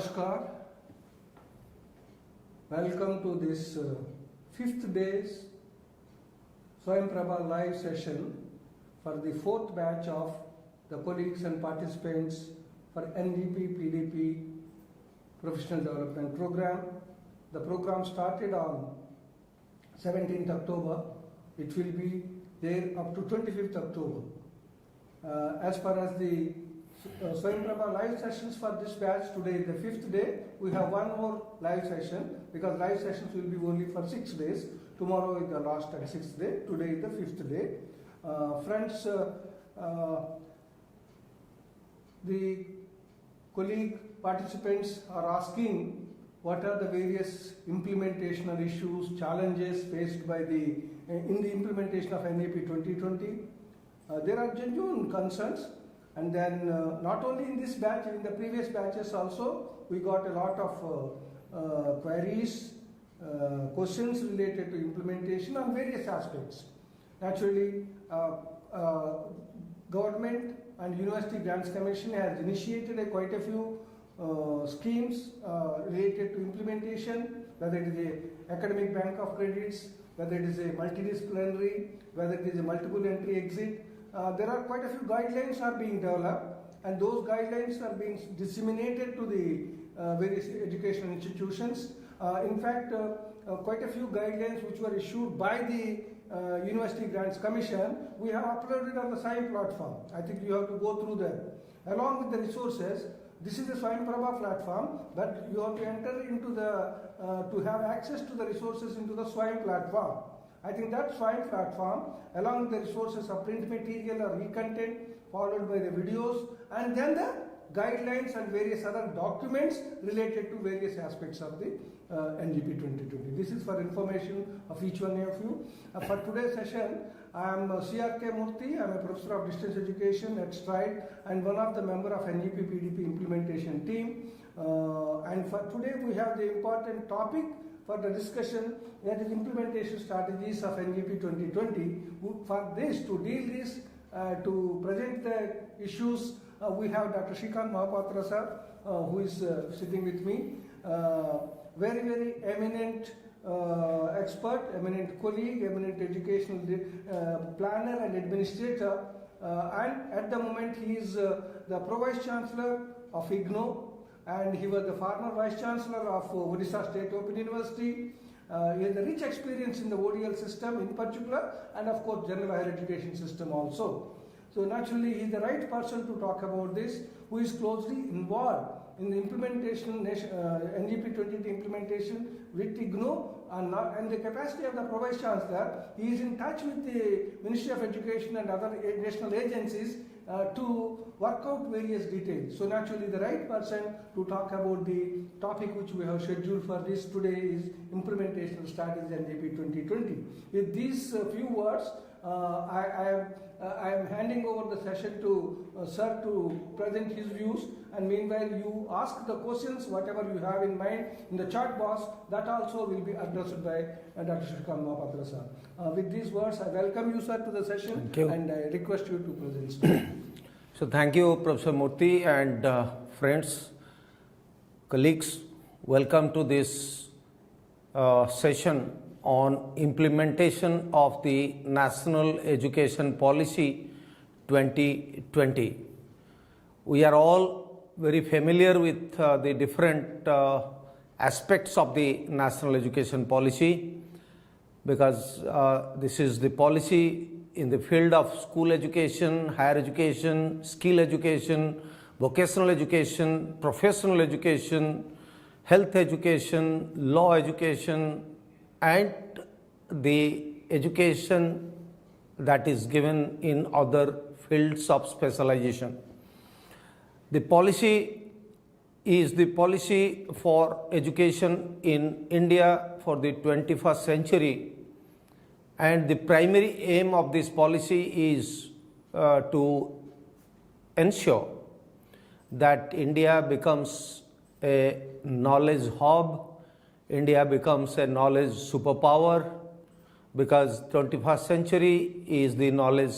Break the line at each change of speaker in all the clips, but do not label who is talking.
Namaskar. Welcome to this fifth day's Swayam Prabha live session for the fourth batch of the colleagues and participants for NEP PDP Professional Development Program. The program started on 17th October. It will be there up to 25th October. As far as the Swayam Prabha live sessions for this batch, today is the fifth day. We have one more live session because live sessions will be only for 6 days. Tomorrow is the last and sixth day. Today is the fifth day. Friends, the colleague participants are asking what are the various implementational issues, challenges faced by in the implementation of NEP 2020. There are genuine concerns. And then not only in this batch, in the previous batches also, we got a lot of queries, questions related to implementation on various aspects. Naturally, Government and University Grants Commission has initiated quite a few schemes related to implementation, whether it is a academic bank of credits, whether it is a multidisciplinary, whether it is a multiple entry exit. There are quite a few guidelines are being developed, and those guidelines are being disseminated to the various educational institutions. In fact, quite a few guidelines which were issued by the University Grants Commission, we have uploaded on the Swayam platform. I think you have to go through them. Along with the resources, this is the Swayam Prabha platform, but you have to enter into to have access to the resources into the Swayam platform. I think that Swayam platform, along with the resources of print material or e-content, followed by the videos, and then the guidelines and various other documents related to various aspects of the NEP 2020. This is for information of each one of you. For today's session, I am C.R.K. Murthy. I am a professor of distance education at Stride and one of the member of NEP PDP implementation team. And for today, we have the important topic for the discussion, that is implementation strategies of NEP 2020. For this, to deal this, to present the issues, we have Dr. Shrikant Mahapatra sir, who is sitting with me. Very, very eminent expert, eminent colleague, eminent educational planner and administrator. And at the moment, he is the Pro-Vice Chancellor of IGNO, and he was the former Vice Chancellor of Odisha State Open University. He has a rich experience in the ODL system in particular, and of course general higher education system also. So naturally he is the right person to talk about this, who is closely involved in the implementation, NEP 2020 implementation with IGNO, and the capacity of the Pro-Vice Chancellor. He is in touch with the Ministry of Education and other national agencies to work out various details. So naturally the right person to talk about the topic which we have scheduled for this today is Implementational Strategies NEP 2020. With these few words, I am handing over the session to sir to present his views, and meanwhile you ask the questions, whatever you have in mind in the chat box, that also will be addressed by Dr. Shrikant Mahapatra sir. With these words, I welcome you sir to the session, and I request you to present.
So thank you, Professor Murthy, and friends, colleagues, welcome to this session on implementation of the National Education Policy 2020. We are all very familiar with the different aspects of the National Education Policy, because this is the policy in the field of school education, higher education, skill education, vocational education, professional education, health education, law education, and the education that is given in other fields of specialization. The policy is the policy for education in India for the 21st century, and the primary aim of this policy is to ensure that India becomes a knowledge hub, India becomes a knowledge superpower, because 21st century is the knowledge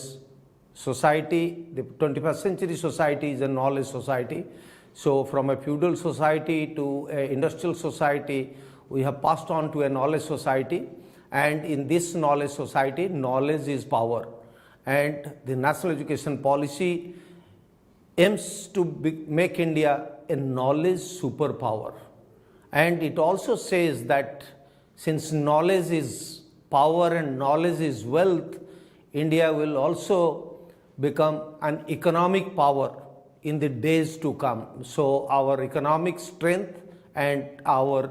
society. The 21st century society is a knowledge society. So from a feudal society to an industrial society, we have passed on to a knowledge society, and in this knowledge society, knowledge is power, and the national education policy aims to make India a knowledge superpower. And it also says that since knowledge is power and knowledge is wealth, India will also become an economic power in the days to come. So our economic strength and our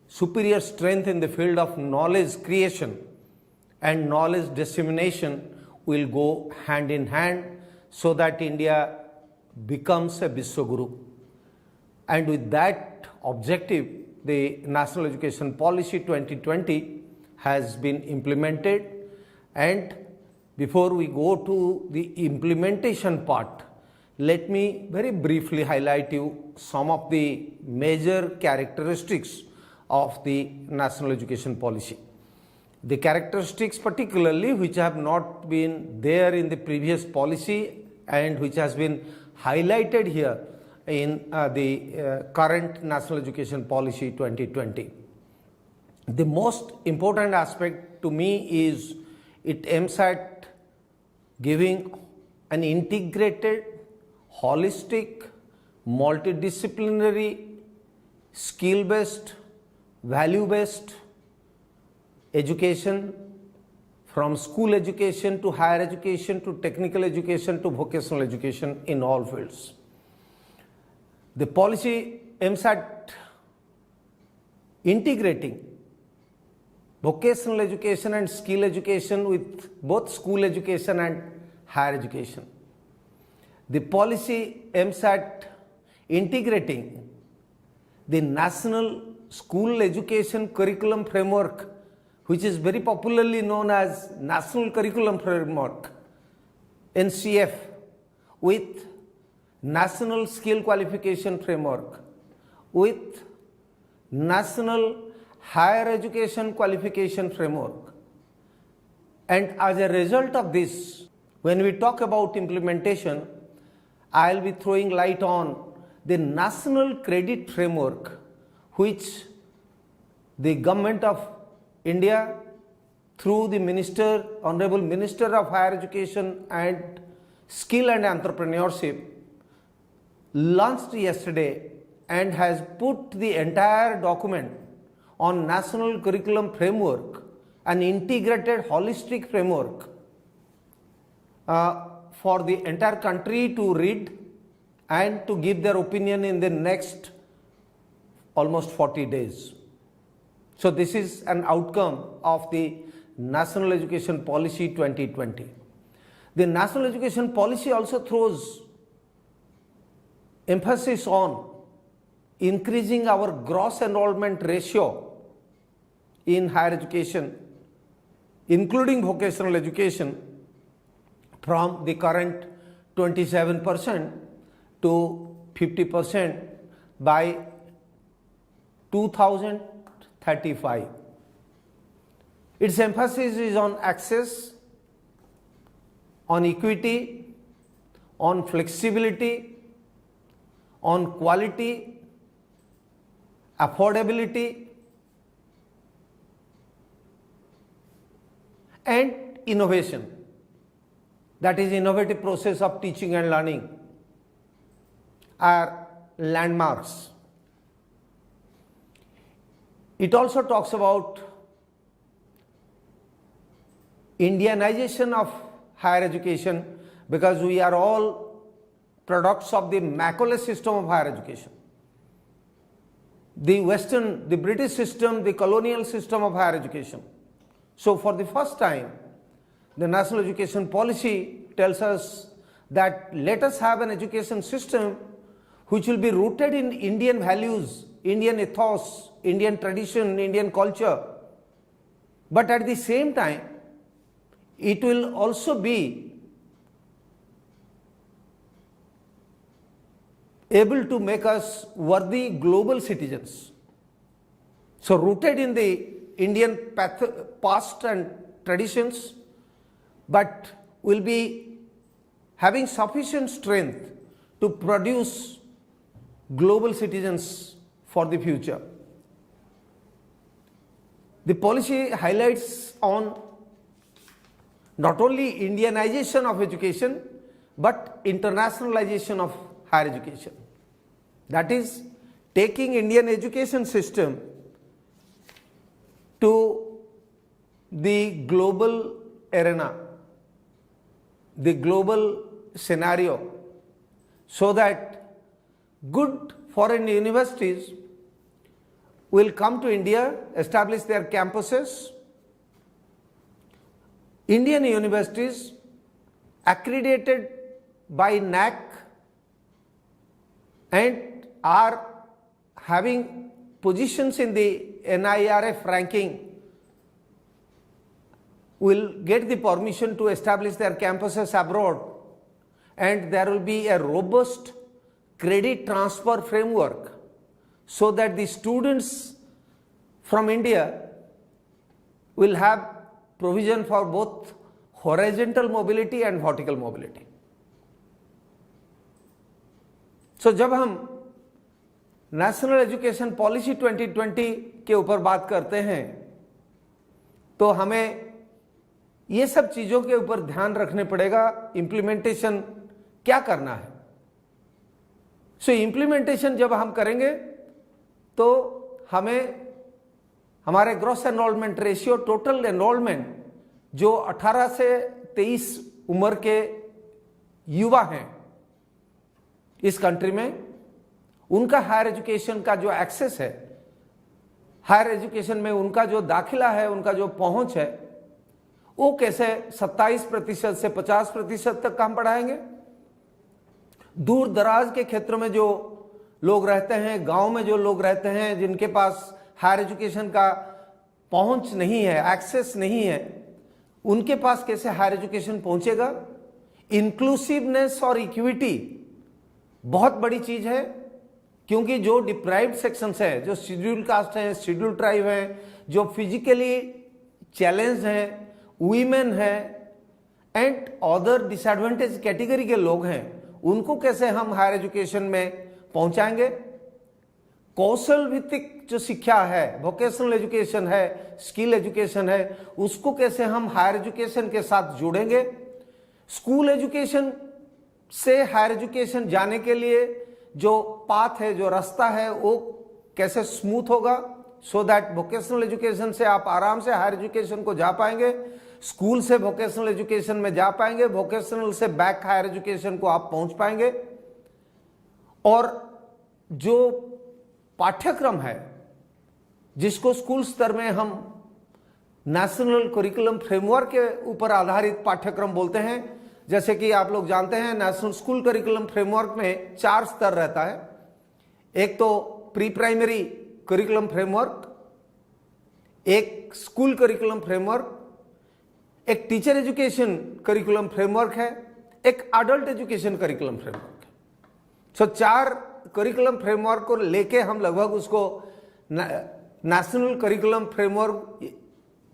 superior strength in the field of knowledge creation and knowledge dissemination will go hand in hand, so that India becomes a Vishwaguru. And with that objective, the National Education Policy 2020 has been implemented. And before we go to the implementation part, let me very briefly highlight you some of the major characteristics of the National Education Policy. The characteristics particularly which have not been there in the previous policy and which has been highlighted here in the current National Education Policy 2020. The most important aspect to me is it aims at giving an integrated, holistic, multidisciplinary, skill-based, value-based education, from school education to higher education to technical education to vocational education in all fields. The policy aims at integrating vocational education and skill education with both school education and higher education. The policy aims at integrating the National School Education Curriculum Framework, which is very popularly known as National Curriculum Framework, NCF, with National Skill Qualification Framework, with National Higher Education Qualification Framework. And as a result of this, when we talk about implementation, I will be throwing light on the National Credit Framework, which the Government of India through the Honorable Minister of Higher Education and Skill and Entrepreneurship launched yesterday and has put the entire document on National Curriculum Framework, an integrated holistic framework for the entire country to read and to give their opinion in the next almost 40 days. So this is an outcome of the National Education Policy 2020. The National Education Policy also throws emphasis on increasing our gross enrollment ratio in higher education, including vocational education, from the current 27% to 50% by 2035. Its emphasis is on access, on equity, on flexibility, on quality, affordability, and innovation. That is, innovative process of teaching and learning are landmarks. It also talks about Indianization of higher education, because we are all products of the Macaulay system of higher education. The Western, the British system, the colonial system of higher education. So for the first time, the National Education Policy tells us that let us have an education system which will be rooted in Indian values, Indian ethos, Indian tradition, Indian culture. But at the same time, it will also be able to make us worthy global citizens. So rooted in the Indian past and traditions, but will be having sufficient strength to produce global citizens for the future. The policy highlights on not only Indianization of education but internationalization of higher education. That is, taking Indian education system to the global arena, the global scenario, so that good foreign universities will come to India, establish their campuses. Indian universities accredited by NAC and are having positions in the NIRF ranking will get the permission to establish their campuses abroad, and there will be a robust credit transfer framework so that the students from India will have provision for both horizontal mobility and vertical mobility. So जब हम national education policy 2020 के ऊपर बात करते हैं तो हमें ये सब चीज़ों के ऊपर ध्यान रखने पड़ेगा। इम्प्लीमेंटेशन क्या करना है। सो इम्प्लीमेंटेशन जब हम करेंगे तो हमें हमारे gross enrolment ratio, total enrolment जो 18 से 23 उम्र के युवा हैं इस कंट्री में, उनका हायर एजुकेशन का जो एक्सेस है, हायर एजुकेशन में उनका जो दाखिला है, उनका जो पहुंच है, वो कैसे 27% से 50% तक हम बढ़ाएंगे। दूर दराज के क्षेत्रों में जो लोग रहते हैं, गांव में जो लोग रहते हैं, जिनके पास हायर एजुकेशन का पहुंच नहीं है, एक्सेस नहीं है, उनके पास कैसे हायर एजुकेशन पहुंचेगा। इंक्लूसिवनेस और इक्विटी बहुत बड़ी चीज है, क्योंकि जो डिप्राइव्ड सेक्शंस हैं, जो शेड्यूल कास्ट हैं, शेड्यूल ट्राइब हैं, जो फिजिकली चैलेंज हैं, वीमेन हैं एंड अदर डिसएडवांटेज कैटेगरी के लोग हैं, उनको कैसे हम हायर एजुकेशन में पहुंचाएंगे। कौशल भित्तिक जो शिक्षा है, वोकेशनल एजुकेशन है, स्किल एजुकेशन है, उसको कैसे हम हायर एजुकेशन के साथ जोड़ेंगे। स्कूल एजुकेशन से हायर एजुकेशन जाने के लिए जो पाथ है, जो रास्ता है, वो कैसे स्मूथ होगा, सो दैट वोकेशनल एजुकेशन से आप आराम से हायर एजुकेशन को जा पाएंगे, स्कूल से वोकेशनल एजुकेशन में जा पाएंगे, वोकेशनल से बैक हायर एजुकेशन को आप पहुंच पाएंगे। और जो पाठ्यक्रम है जिसको स्कूल स्तर में हम नेशनल करिकुलम फ्रेमवर्क के ऊपर आधारित पाठ्यक्रम बोलते हैं, जैसे कि आप लोग जानते हैं नेशनल स्कूल करिकुलम फ्रेमवर्क में 4 स्तर रहता है। एक तो प्री प्राइमरी करिकुलम फ्रेमवर्क, एक स्कूल करिकुलम फ्रेमवर्क, एक टीचर एजुकेशन करिकुलम फ्रेमवर्क है, एक एडल्ट एजुकेशन करिकुलम फ्रेमवर्क है। सो 4 करिकुलम फ्रेमवर्क को लेके हम लगभग उसको नेशनल करिकुलम फ्रेमवर्क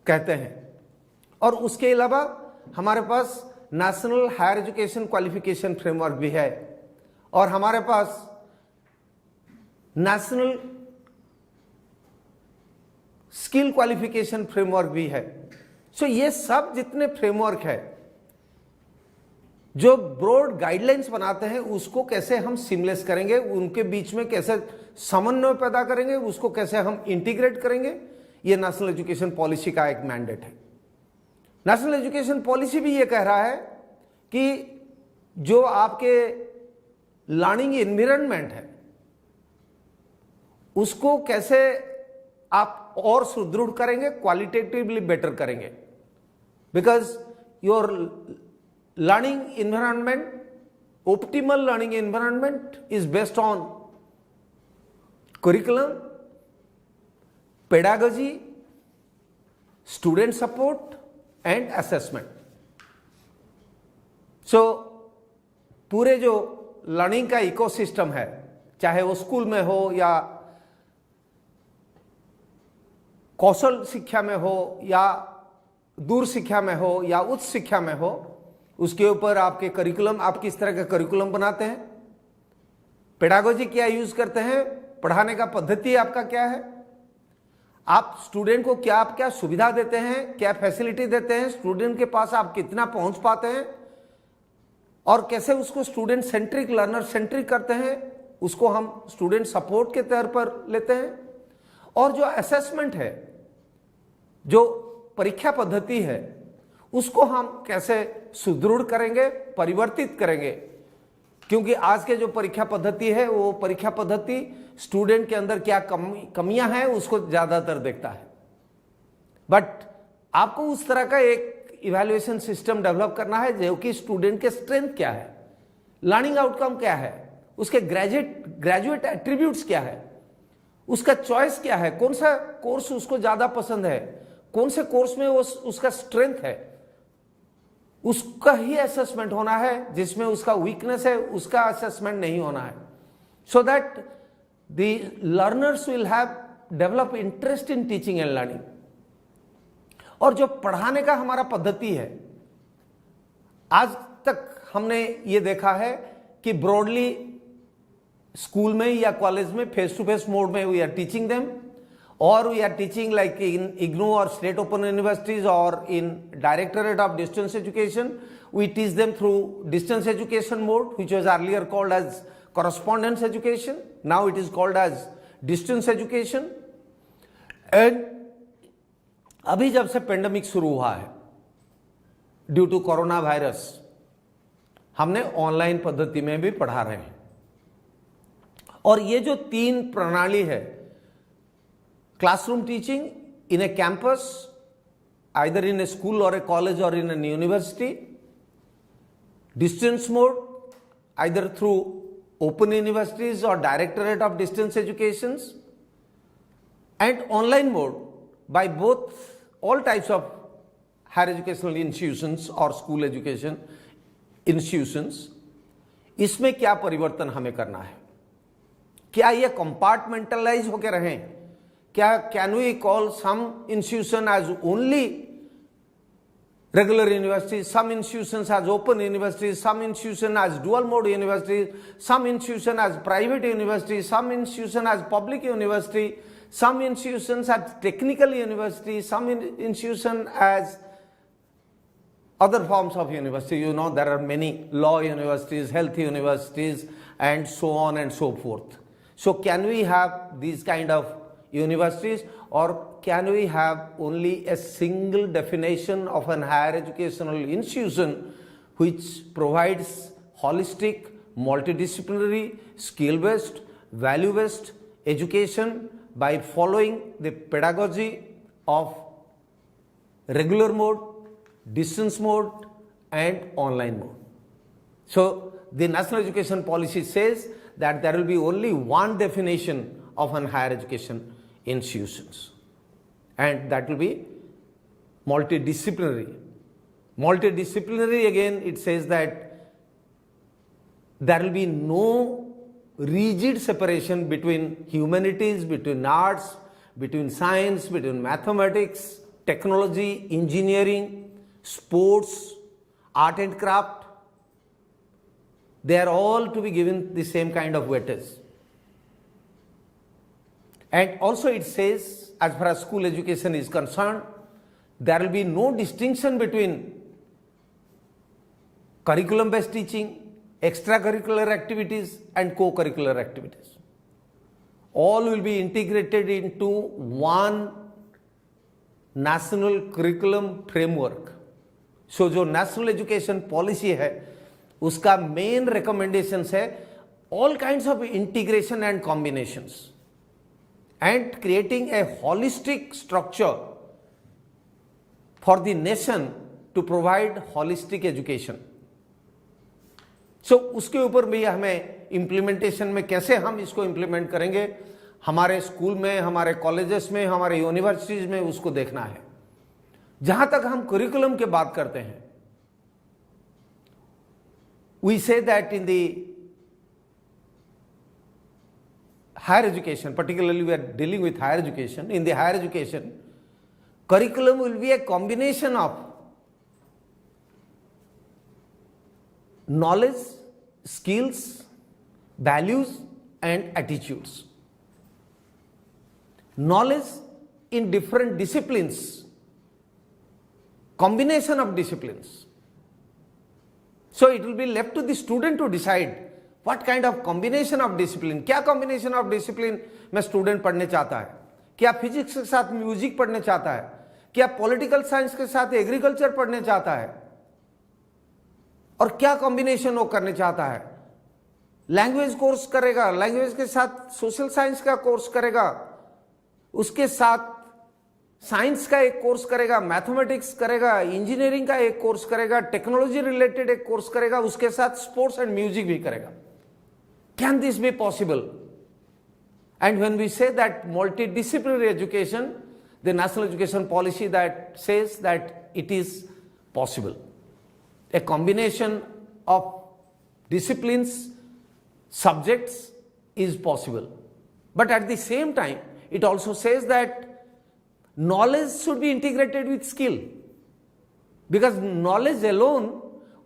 कहते हैं। और उसके अलावा हमारे पास national higher education qualification framework भी है, और हमारे पास नेशनल स्किल क्वालिफिकेशन फ्रेमवर्क भी है। सो ये सब जितने फ्रेमवर्क है जो ब्रॉड गाइडलाइंस बनाते हैं, उसको कैसे हम सिमलेस करेंगे, उनके बीच में कैसे समन्वय पैदा करेंगे, उसको कैसे हम इंटीग्रेट करेंगे, ये नेशनल एजुकेशन पॉलिसी का एक मैंडेट है। नेशनल एजुकेशन पॉलिसी भी ये कह रहा है कि जो आपके लर्निंग एनवायरनमेंट है उसको कैसे आप और सुदृढ़ करेंगे, क्वालिटेटिवली बेटर करेंगे। Because your learning environment, optimal learning environment is based on curriculum, pedagogy, student support and assessment. So पूरे जो लर्निंग का इकोसिस्टम है, चाहे वो स्कूल में हो या कौशल शिक्षा में हो या दूर शिक्षा में हो या उच्च शिक्षा में हो, उसके ऊपर आपके करिकुलम, आप किस तरह का करिकुलम बनाते हैं, पेडागोजी क्या यूज करते हैं, पढ़ाने का पद्धति आपका क्या है, आप स्टूडेंट को क्या सुविधा देते हैं, क्या फैसिलिटी देते हैं, स्टूडेंट के पास आप कितना पहुंच पाते हैं और कैसे उसको स्टूडेंट सेंट्रिक, लर्नर सेंट्रिक करते हैं, उसको हम स्टूडेंट सपोर्ट के तौर पर लेते हैं। और जो असेसमेंट है, जो परीक्षा पद्धति है, उसको हम कैसे सुदृढ़ करेंगे, परिवर्तित करेंगे, क्योंकि आज के जो परीक्षा पद्धति है वो परीक्षा पद्धति स्टूडेंट के अंदर क्या कमियां हैं उसको ज्यादातर देखता है। बट आपको उस तरह का एक इवैल्यूएशन सिस्टम डेवलप करना है जो कि स्टूडेंट के स्ट्रेंथ क्या है, लर्निंग आउटकम क्या है, उसके ग्रेजुएट एट्रीब्यूट्स क्या है, उसका चॉइस क्या है, कौन सा कोर्स उसको ज्यादा पसंद है, कौन से कोर्स में उसका स्ट्रेंथ है, उसका ही असेसमेंट होना है। जिसमें उसका वीकनेस है उसका असेसमेंट नहीं होना है, so that the learners will have develop interest in teaching and learning. और जो पढ़ाने का हमारा पद्धति है, आज तक हमने ये देखा है कि ब्रॉडली स्कूल में या कॉलेज में फेस टू फेस मोड में we are teaching them, or we are teaching like in IGNOU or state open universities or in Directorate of Distance Education, we teach them through distance education mode, which was earlier called as correspondence education, now it is called as distance education। and अभी जब से pandemic शुरू हुआ है due to corona virus, हमने online पद्धति में भी पढ़ा रहे हैं। और ये जो तीन प्रणाली है, classroom teaching in a campus, either in a school or a college or in a university, distance mode either through open universities or Directorate of Distance Educations, and online mode by both all types of higher educational institutions or school education institutions। इसमें क्या परिवर्तन हमें करना है, क्या ये compartmentalise होकर रहें, क्या can we call some institution as only regular universities, some institutions as open universities, some institution as dual mode universities, some institution as private universities, some institution as public university, some institutions as technical university, some institution as other forms of university. You know, there are many law universities, health universities, and so on and so forth. So can we have these kind of universities, or can we have only a single definition of an higher educational institution which provides holistic, multidisciplinary, skill-based, value-based education by following the pedagogy of regular mode, distance mode, and online mode? So the National Education Policy says that there will be only one definition of an higher education institutions, and that will be multidisciplinary. Multidisciplinary, again, it says that there will be no rigid separation between humanities, between arts, between science, between mathematics, technology, engineering, sports, art and craft. They are all to be given the same kind of weightage. And also it says, as far as school education is concerned, there will be no distinction between curriculum-based teaching, extracurricular activities, and co-curricular activities. All will be integrated into one national curriculum framework. So जो national education policy है, उसका main recommendations है all kinds of integration and combinations, and creating a holistic structure for the nation to provide holistic education. So उसके ऊपर भी हमें implementation में कैसे हम इसको इम्प्लीमेंट करेंगे, हमारे स्कूल में, हमारे कॉलेजेस में, हमारे यूनिवर्सिटीज में, उसको देखना है। जहां तक हम करिकुलम की बात करते हैं, we say that in the higher education, particularly we are dealing with higher education, in the higher education, curriculum will be a combination of knowledge, skills, values, and attitudes. Knowledge in different disciplines, combination of disciplines. So it will be left to the student to decide what kind of combination of discipline, क्या combination of discipline में student पढ़ने चाहता है, क्या physics के साथ music पढ़ने चाहता है, क्या political science के साथ agriculture पढ़ने चाहता है, और क्या combination वो करने चाहता है, language course करेगा, language के साथ social science का course करेगा, उसके साथ साइंस का एक कोर्स करेगा, मैथमेटिक्स करेगा, इंजीनियरिंग का एक कोर्स करेगा, टेक्नोलॉजी रिलेटेड एक कोर्स करेगा, उसके साथ स्पोर्ट्स एंड म्यूजिक भी करेगा. Can this be possible? And when we say that multidisciplinary education, the national education policy that says that it is possible. A combination of disciplines, subjects is possible. But at the same time it also says that knowledge should be integrated with skill, because knowledge alone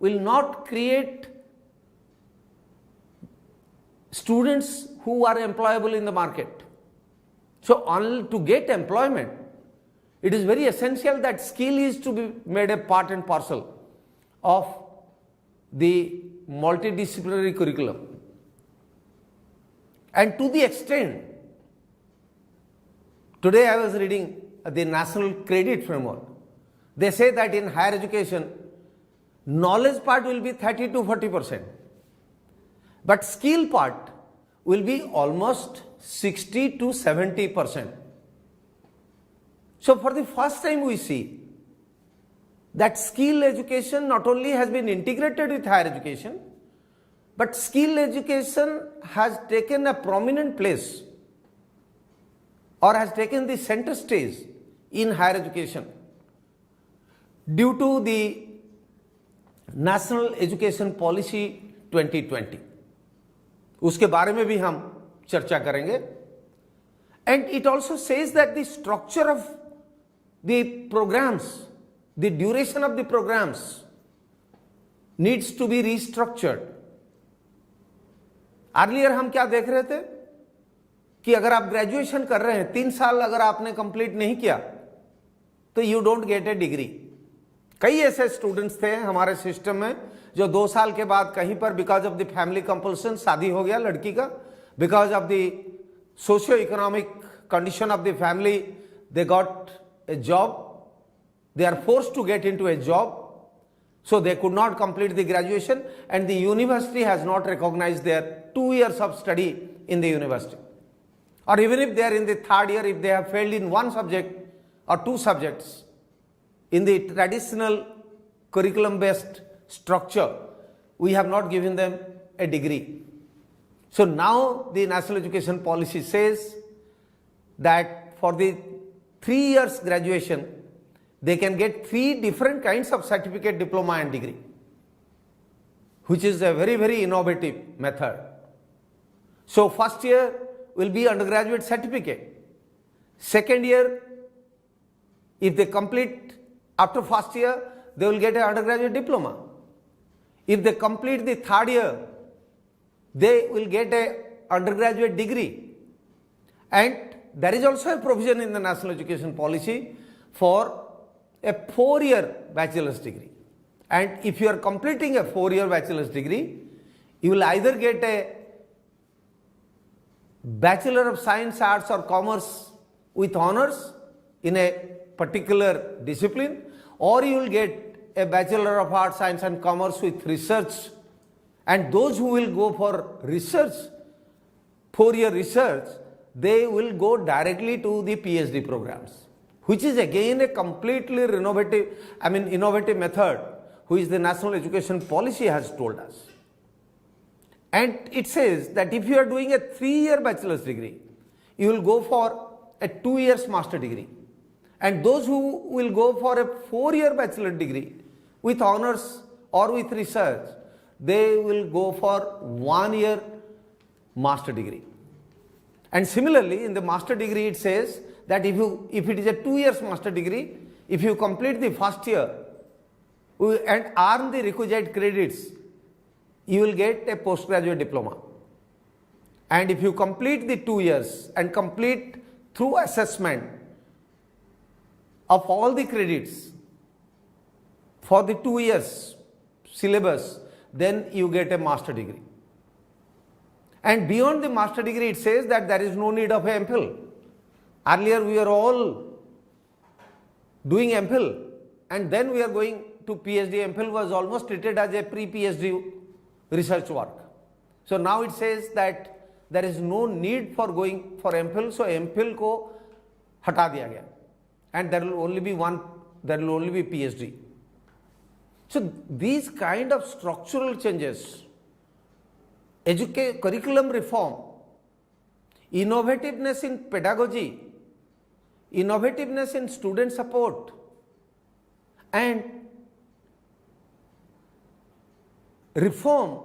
will not create students who are employable in the market. So to get employment, it is very essential that skill is to be made a part and parcel of the multidisciplinary curriculum. And to the extent, today I was reading the National Credit Framework. They say that in higher education, knowledge part will be 30 to 40%, but skill part will be almost 60 to 70%. So for the first time we see that skill education not only has been integrated with higher education, but skill education has taken a prominent place or has taken the center stage in higher education due to the National Education Policy 2020. उसके बारे में भी हम चर्चा करेंगे. And it also says that the structure of the programs, the duration of the programs needs to be restructured. Earlier हम क्या देख रहे थे कि अगर आप ग्रेजुएशन कर रहे हैं, 3 साल अगर आपने कंप्लीट नहीं किया तो you don't get A degree. कई ऐसे स्टूडेंट्स थे हमारे सिस्टम में जो 2 साल के बाद कहीं पर because of the family compulsion शादी हो गया लड़की का, because of the socio economic condition of the family, they got a job, they are forced to get into a job, so they could not complete the graduation and the university has not recognized their 2 years of study in the university. Or even if they are in the 3rd year, if they have failed in 1 subject or 2 subjects, in the traditional curriculum based structure, we have not given them a degree. So now the National Education Policy says that for the 3 years graduation, they can get 3 different kinds of certificate, diploma and degree, which is a very, very innovative method. So first year will be undergraduate certificate. Second year, if they complete after first year, they will get an undergraduate diploma. If they complete the 3rd year, they will get an undergraduate degree. And there is also a provision in the National Education Policy for a 4-year bachelor's degree. And if you are completing a 4-year bachelor's degree, you will either get a Bachelor of Science, Arts or Commerce with honors in a particular discipline, or you will get a Bachelor of Arts, Science and Commerce with research. And those who will go for research, 4-year research, they will go directly to the PhD programs, which is again a completely innovative method, which the National Education Policy has told us. And it says that if you are doing a 3-year bachelor's degree, you will go for a 2 years master degree. And those who will go for a 4-year bachelor degree with honors or with research, they will go for 1-year master degree. And similarly, in the master degree, it says that if it is a 2 years master degree, if you complete the first year and earn the requisite credits, you will get a postgraduate diploma. and if you complete the 2 years and complete through assessment of all the credits for the 2 years syllabus, then you get a master degree. And beyond the master degree, it says that there is no need of a MPhil. Earlier we are all doing MPhil and then we are going to PhD. MPhil was almost treated as a pre-PhD research work. So now it says that there is no need for going for MPhil, so MPhil को हटा दिया गया and there will only be PhD. So these kind of structural changes, curriculum reform, innovativeness in pedagogy, innovativeness in student support, and reform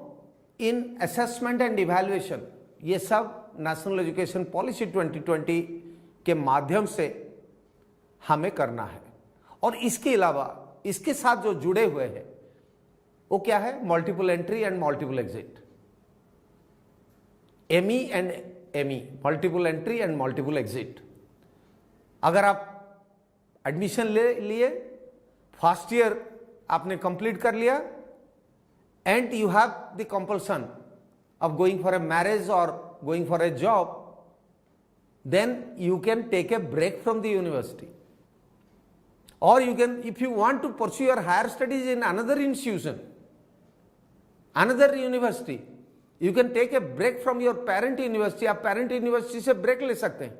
in assessment and evaluation, ये सब national education policy 2020 के माध्यम से हमें करना है. और इसके अलावा इसके साथ जो जुड़े हुए हैं वो क्या है? Multiple entry and multiple exit, ME and ME, multiple entry and multiple exit. अगर आप एडमिशन ले लिए, फर्स्ट ईयर आपने कंप्लीट कर लिया and you have the compulsion of going for a marriage or going for a job, then you can take a break from the university. Or you can, if you want to pursue your higher studies in another institution, another university, you can take a break from your parent university. आप parent university से break ले सकते हैं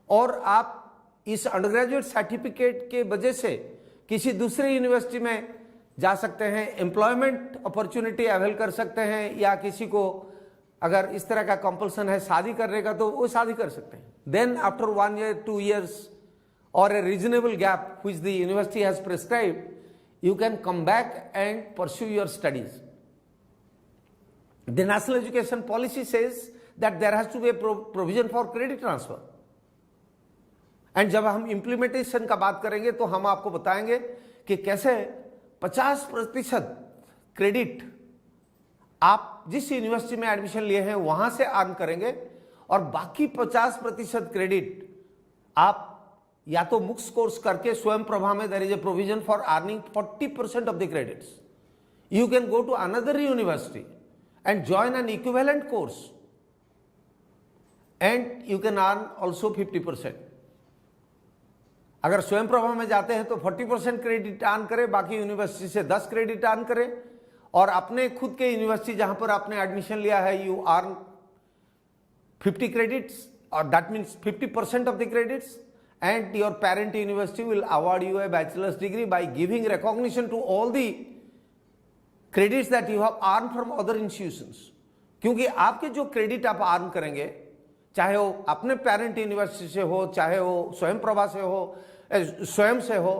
और आप इस undergraduate certificate के वजह से किसी दूसरे यूनिवर्सिटी में जा सकते हैं, एम्प्लॉयमेंट अपॉर्चुनिटी अवेल कर सकते हैं, या किसी को अगर इस तरह का कंपल्सन है शादी करने का तो वो शादी कर सकते हैं. Then after 1 year 2 years or a reasonable gap which the university has prescribed, you can come back and pursue your studies. The national education policy says that there has to be a provision for credit transfer. And जब हम implementation का बात करेंगे तो हम आपको बताएंगे कि कैसे 50% क्रेडिट आप जिस यूनिवर्सिटी में एडमिशन लिए हैं वहां से अर्न करेंगे और बाकी 50% क्रेडिट आप या तो मुक्स कोर्स करके स्वयं प्रभा में there is a provision for earning 40% of the credits. You can go to another university and join an equivalent course and you can earn also 50%. अगर स्वयं प्रभा में जाते हैं तो 40% क्रेडिट अर्न करें, बाकी यूनिवर्सिटी से 10 क्रेडिट अर्न करें, और अपने खुद के यूनिवर्सिटी जहां पर आपने एडमिशन लिया है यू अर्न 50 क्रेडिट्स, और that means 50% of the credits, and your parent university will award you a bachelor's degree by giving recognition to all the credits that you have earned from other institutions. क्योंकि आपके जो credit आप earn करेंगे, चाहे वो अपने parent university से हो, चाहे वो स्वयं प्रभा से हो, स्वयं से हो,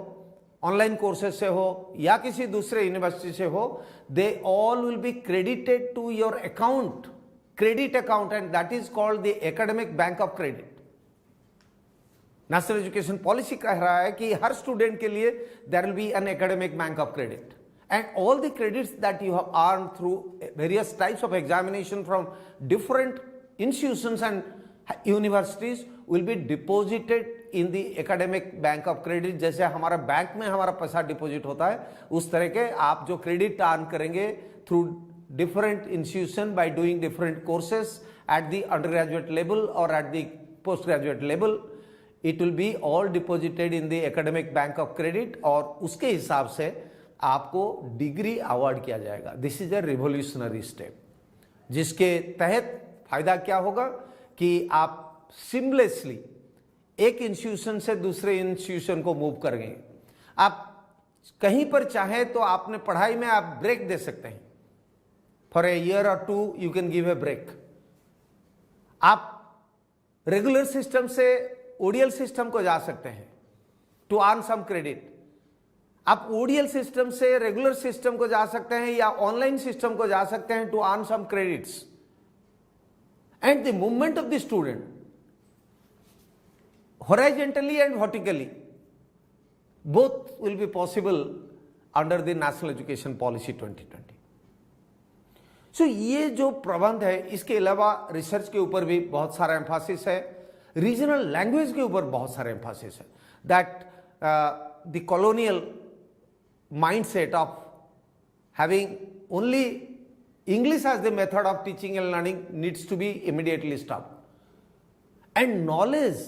ऑनलाइन कोर्सेज से हो, या किसी दूसरे यूनिवर्सिटी से हो, they all will be credited to your account, credit account, and that is called the academic bank of credit. National education policy कह रहा है कि हर स्टूडेंट के लिए there will be an academic bank of credit, and all the credits that you have earned through various types of examination from different institutions and universities will be deposited in the academic bank of credit. जैसे हमारा bank में हमारा पैसा deposit होता है, उस तरह के आप जो क्रेडिट अर्न करेंगे through different institution by doing different courses at the undergraduate level or at the postgraduate level, it will be all deposited in the academic bank of credit, और उसके हिसाब से आपको डिग्री अवार्ड किया जाएगा. This is a revolutionary step, जिसके तहत फायदा क्या होगा कि आप सिमलेसली एक इंस्टीट्यूशन से दूसरे इंस्टीट्यूशन को मूव करेंगे. आप कहीं पर चाहे तो आपने पढ़ाई में आप ब्रेक दे सकते हैं, फॉर ए ईयर और 2 you can give a break. आप रेगुलर सिस्टम से ओडीएल सिस्टम को जा सकते हैं टू अर्न सम क्रेडिट. आप ओडीएल सिस्टम से रेगुलर सिस्टम को जा सकते हैं या ऑनलाइन सिस्टम को जा सकते हैं to earn some credits. And the movement of the student horizontally and vertically both will be possible under the National Education Policy 2020. सो ये जो प्रबंध है, इसके अलावा रिसर्च के ऊपर भी बहुत सारा एम्फासिस है, रीजनल लैंग्वेज के ऊपर बहुत सारा एम्फासिस है, that the colonial mindset of having only English as the method of teaching and learning needs to be immediately stopped. And knowledge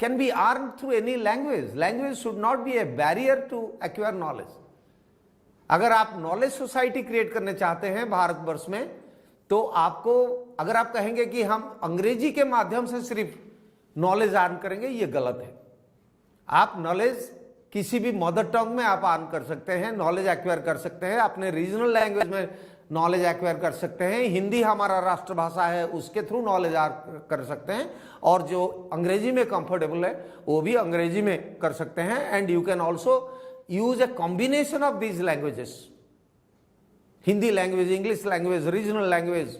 can be earned through any language. Language should not be a barrier to acquire knowledge. अगर आप knowledge society create करना चाहते हैं भारतवर्ष में, तो आपको, अगर आप कहेंगे कि हम अंग्रेजी के माध्यम से सिर्फ नॉलेज अर्न करेंगे, ये गलत है। आप नॉलेज किसी भी मदर टंग में आप अर्न कर सकते हैं, नॉलेज एक्वायर कर सकते हैं, अपने रीजनल लैंग्वेज में नॉलेज एक्वायर कर सकते हैं। हिंदी हमारा राष्ट्रभाषा है, उसके थ्रू नॉलेज अर्न कर सकते हैं, और जो अंग्रेजी में कंफर्टेबल है वो भी अंग्रेजी में कर सकते हैं। And you can also use a combination of these languages, Hindi language, English language, regional language,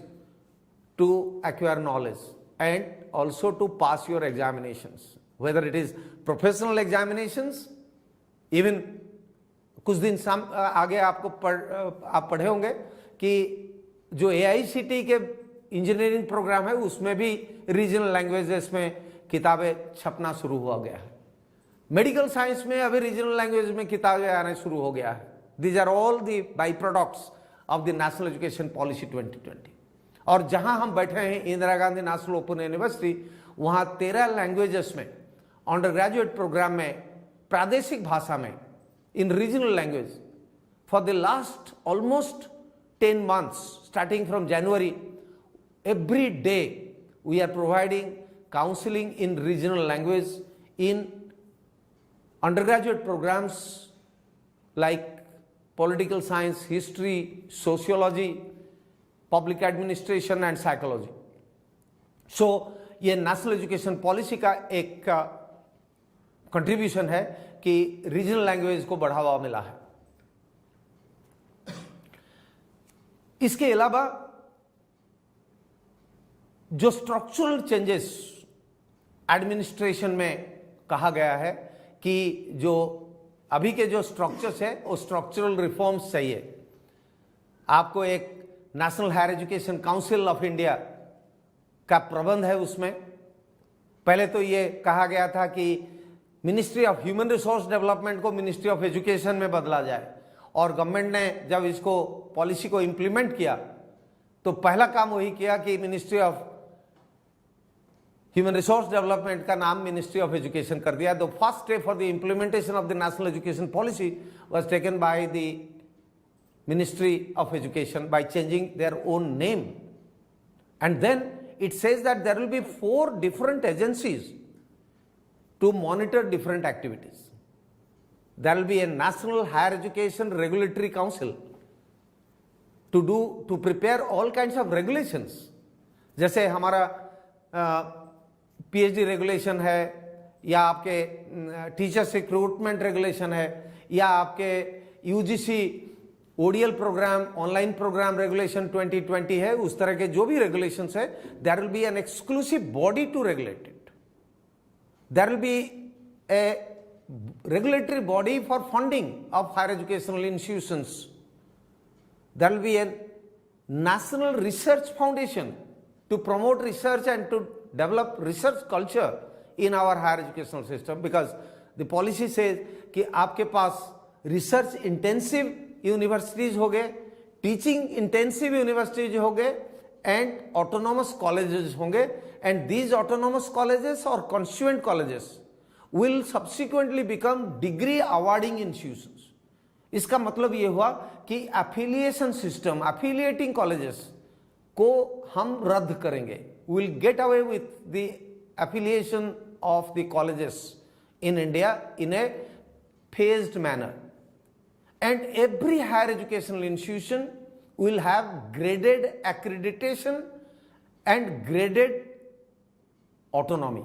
to acquire knowledge and also to pass your examinations, whether it is professional examinations. Even कुछ दिन आगे आपको आप पढ़े होंगे कि जो AICT के इंजीनियरिंग प्रोग्राम है, उसमें भी रीजनल लैंग्वेजेस में किताबें छपना शुरू हुआ गया है। मेडिकल साइंस में अभी रीजनल लैंग्वेज में किताबें आने शुरू हो गया है। These are all the by products of the national education policy 2020। और जहां हम बैठे हैं Indira Gandhi national open university, वहां 13 लैंग्वेजेस में अंडर ग्रेजुएट प्रोग्राम में प्रादेशिक भाषा में, in regional language, for the last almost 10 months starting from January, every day we are providing counseling in regional language in undergraduate programs like political science, history, sociology, public administration and psychology. So ये national education policy का एक contribution है कि regional language को बढ़ावा मिला है। इसके अलावा जो स्ट्रक्चरल चेंजेस एडमिनिस्ट्रेशन में कहा गया है कि जो अभी के जो स्ट्रक्चर्स है वो स्ट्रक्चरल रिफॉर्म्स चाहिए। आपको एक national higher education council of India का प्रबंध है। उसमें पहले तो ये कहा गया था कि ministry of human resource development को मिनिस्ट्री ऑफ एजुकेशन में बदला जाए, और गवर्नमेंट ने जब इसको पॉलिसी को इंप्लीमेंट किया तो पहला काम वही किया कि ministry of human resource development का नाम मिनिस्ट्री ऑफ एजुकेशन कर दिया। The first step for the implementation of the national education policy was taken by the ministry of education by changing their own name, and then it says that there will be 4 different agencies to monitor different activities. There will be a National Higher Education Regulatory Council to prepare all kinds of regulations. जैसे हमारा PhD regulation है, या आपके teachers recruitment regulation है, या आपके UGC ODL programme, online programme regulation 2020 है, उस तरह के जो भी रेगुलेशंस है, there will be an exclusive body to regulate it. There will be a regulatory body for funding of higher educational institutions. There will be a national research foundation to promote research and to develop research culture in our higher educational system, because the policy says कि आपके पास research intensive universities हो गए, teaching intensive universities हो गए, and autonomous colleges होंगे, and these autonomous colleges और constituent colleges will subsequently become degree awarding institutions. इसका मतलब ये हुआ कि एफिलिएशन सिस्टम, एफिलिएटिंग कॉलेजेस को हम रद्द करेंगे। Will get away with the affiliation of the colleges in India in A phased manner, and every higher educational institution will have graded accreditation and graded autonomy.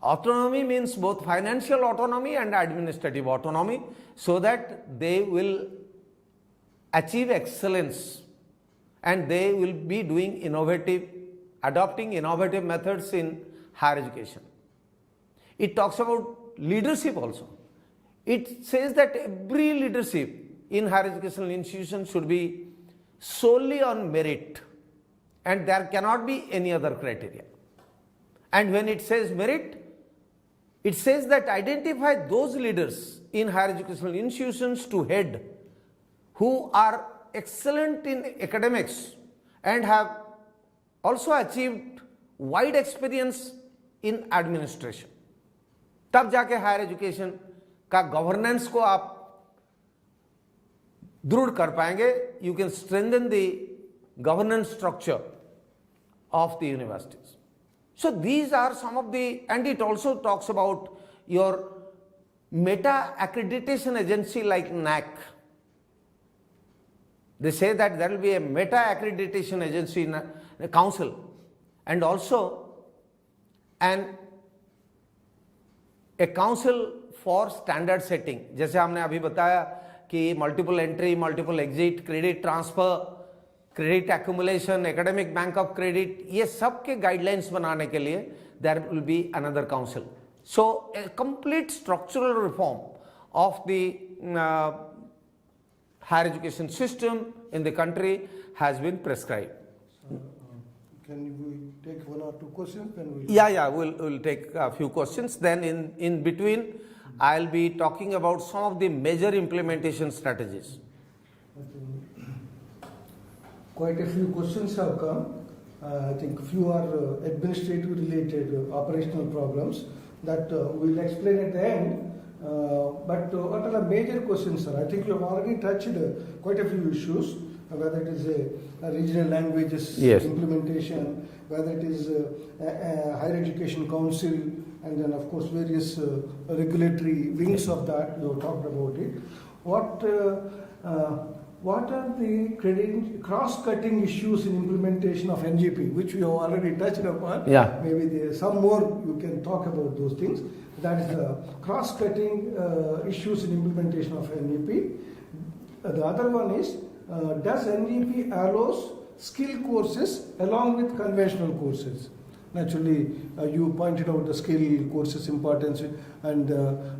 Autonomy means both financial autonomy and administrative autonomy, so that they will achieve excellence and they will be adopting innovative methods in higher education. It talks about leadership also. It says that every leadership in higher educational institutions should be solely on merit, and there cannot be any other criteria. And when it says merit, it says that identify those leaders in higher educational institutions to head who are excellent in academics and have also achieved wide experience in administration. तब जाके higher education का governance को आप दृढ़ कर पाएंगे. You can strengthen the governance structure of the universities. So these are some of the, and it also talks about your meta accreditation agency like NAC. They say that there will be a meta accreditation agency in a council, and also a council for standard setting. जैसे हमने अभी बताया कि multiple entry, multiple exit, credit transfer, credit accumulation, academic bank of credit, ये सब के guidelines बनाने के लिए there will be another council. So a complete structural reform of the higher education system in the country has been prescribed.
Can we take one or two questions? Then
we'll take a few questions. Then in between, I'll be talking about some of the major implementation strategies.
Quite a few questions have come. I think few are administrative related operational problems that we'll explain at the end. But what are the major questions, sir? I think you have already touched quite a few issues, whether it is a regional languages implementation, whether it is a higher education council, and then of course various regulatory wings of that. You have talked about it. What are the cross-cutting issues in implementation of NGP, which we have already touched upon?
Yeah.
Maybe there some more you can talk about those things. That is the cross-cutting issues in implementation of NGP. The other one is, does NGP allows skill courses along with conventional courses? Naturally, you pointed out the skill courses importance, and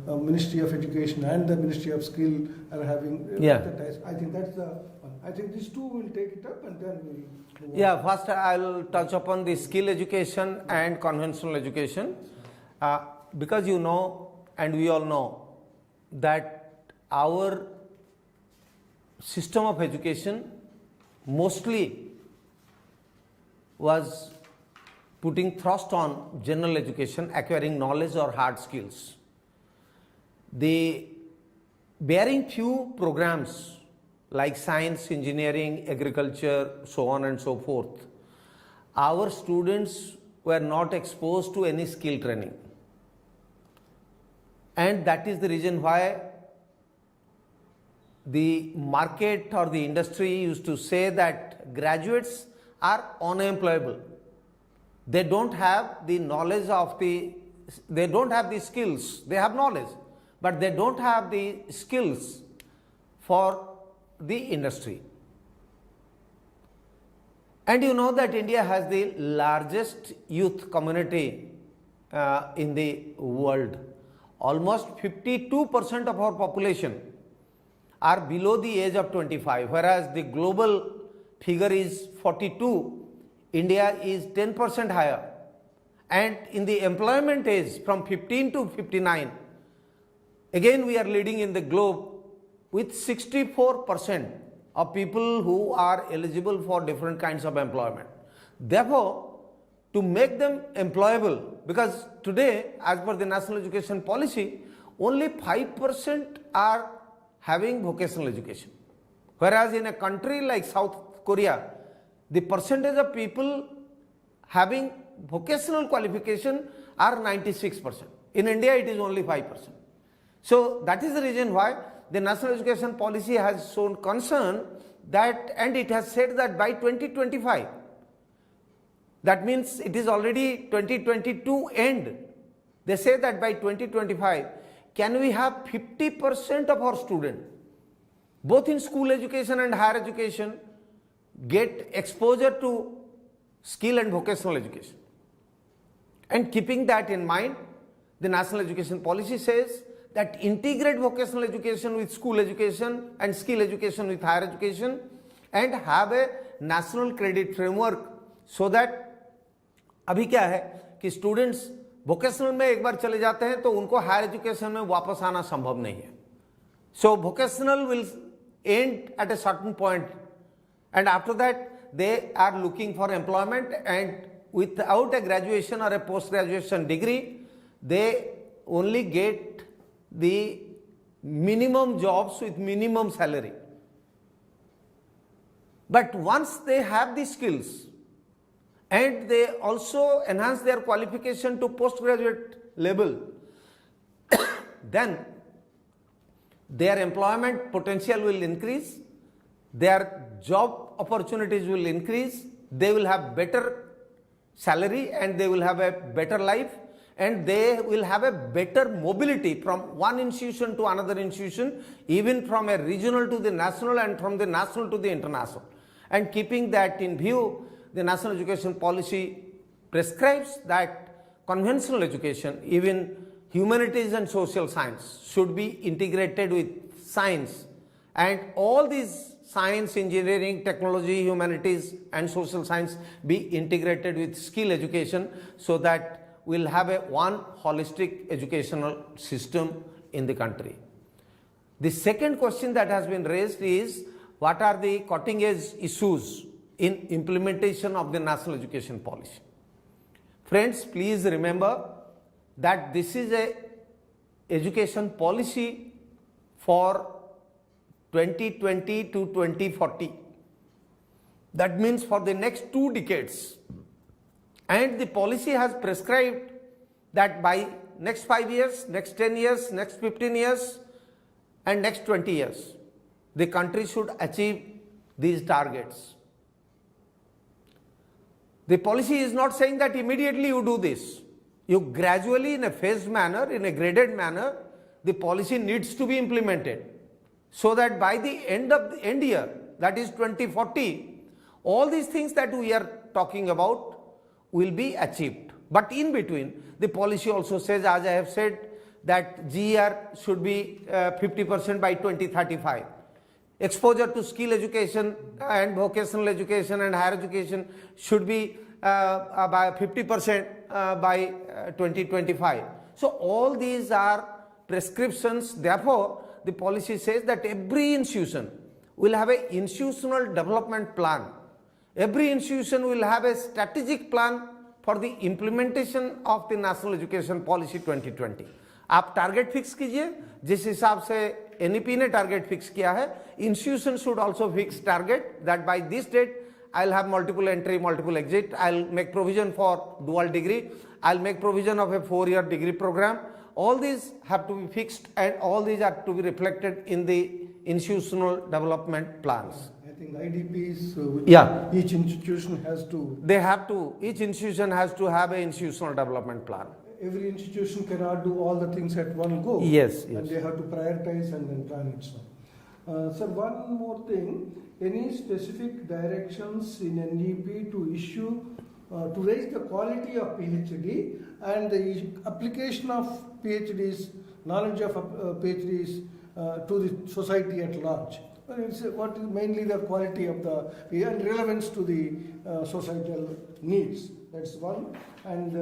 Ministry of Education and the Ministry of Skill are having I think that's the one. I think these two will take it up, and then we'll
first I'll touch upon the skill education and conventional education, because you know, and we all know, that our system of education mostly was putting thrust on general education, acquiring knowledge or hard skills. The bearing few programs like science, engineering, agriculture, so on and so forth, our students were not exposed to any skill training. And that is the reason why the market or the industry used to say that graduates are unemployable. They don't have the knowledge of they don't have the skills. They have knowledge, but they don't have the skills for the industry. And you know that India has the largest youth community in the world. Almost 52% of our population are below the age of 25, whereas the global figure is 42. India is 10% higher, and in the employment age from 15 to 59, again we are leading in the globe with 64% of people who are eligible for different kinds of employment. Therefore, to make them employable, because today as per the national education policy, only 5% are having vocational education, whereas in a country like South Korea, the percentage of people having vocational qualification are 96%. In India, it is only 5%. So that is the reason why the national education policy has shown concern that, and it has said that by 2025, that means it is already 2022 end. They say that by 2025, can we have 50% of our students, both in school education and higher education, get exposure to skill and vocational education. And keeping that in mind, the national education policy says that integrate vocational education with school education and skill education with higher education, and have a national credit framework so that अभी क्या है कि students vocational में एक बार चले जाते हैं तो उनको हायर एजुकेशन में वापस आना संभव नहीं है. So vocational will end at a certain point, and after that they are looking for employment, and without a graduation or a post graduation degree they only get the minimum jobs with minimum salary. But once they have the skills and they also enhance their qualification to postgraduate level, then their employment potential will increase, their job opportunities will increase, they will have better salary and they will have a better life, and they will have a better mobility from one institution to another institution, even from a regional to the national and from the national to the international. And keeping that in view, the national education policy prescribes that conventional education, even humanities and social science, should be integrated with science, and all these science, engineering, technology, humanities and social science be integrated with skill education, so that we'll have a one holistic educational system in the country. The second question that has been raised is, what are the cutting edge issues in implementation of the national education policy? Friends, please remember that this is a education policy for 2020 to 2040. That means for the next 2 decades. And the policy has prescribed that by next 5 years, next 10 years, next 15 years and next 20 years, the country should achieve these targets. The policy is not saying that immediately you do this. You gradually, in a phased manner, in a graded manner, the policy needs to be implemented, so that by the end year, that is 2040, all these things that we are talking about will be achieved. But in between, the policy also says, as I have said, that GER should be 50% by 2035. Exposure to skill education and vocational education and higher education should be by 50% by 2025. So all these are prescriptions. Therefore, the policy says that every institution will have an institutional development plan. Every institution will have a strategic plan for the implementation of the National Education Policy 2020. आप target fix कीजिए, जिस हिसाब से NEP ने target fix किया है, institution should also fix target that by this date I'll have multiple entry, multiple exit, I'll make provision for dual degree, I'll make provision of a 4-year degree program. All these have to be fixed, and all these are to be reflected in the institutional development plans.
I think IDPs, each institution has to...
Each institution has to have an institutional development plan.
Every institution cannot do all the things at one go.
Yes.
And they have to prioritize and then plan it. Sir, one more thing. Any specific directions in NEP to issue, to raise the quality of PhD and the application of PhDs, knowledge of PhDs to the society at large? Well, it's what is mainly the quality of the and relevance to the societal needs. That's one. And